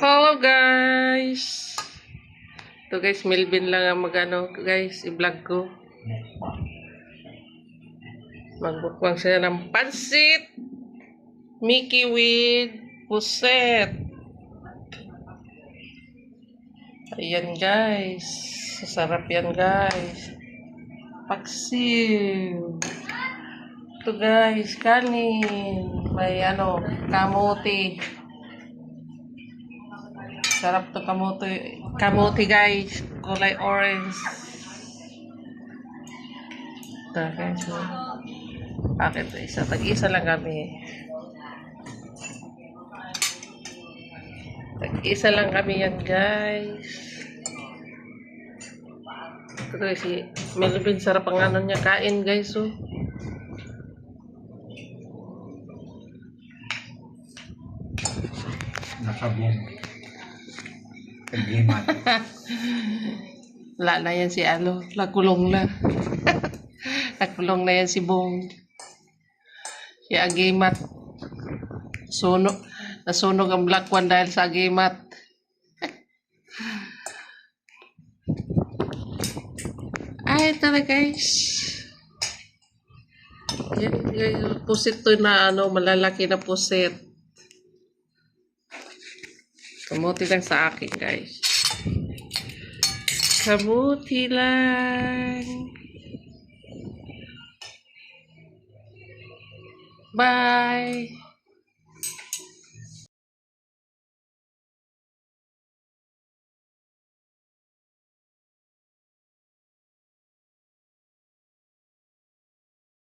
Hello guys! Ito guys, Melvin lang ang magano guys, i-vlog ko. Magbukbang siya ng pansit! Mickey with puset. Ayan guys. Sasarap yan guys. Paksiw. Ito guys, kanin. May kamote. Sarap to kamote. Kamote guys. Kulay orange. Ito guys. Bakit isa? Tag-isa lang kami. Tag-isa lang kami yan guys. Ito guys, si Melvin, sarap ang ano niya kain guys. Oh. Nakabong. Kagiman. Wala na yan si Nakulong na. Nakulong na yan si Bong. Si Agimat. Nasunog ang Black One dahil sa Agimat. Ay, talaga guys. Yan, pusit to na malalaki na pusit. Kamuti lang sa akin guys. Kamuti lang. Bye.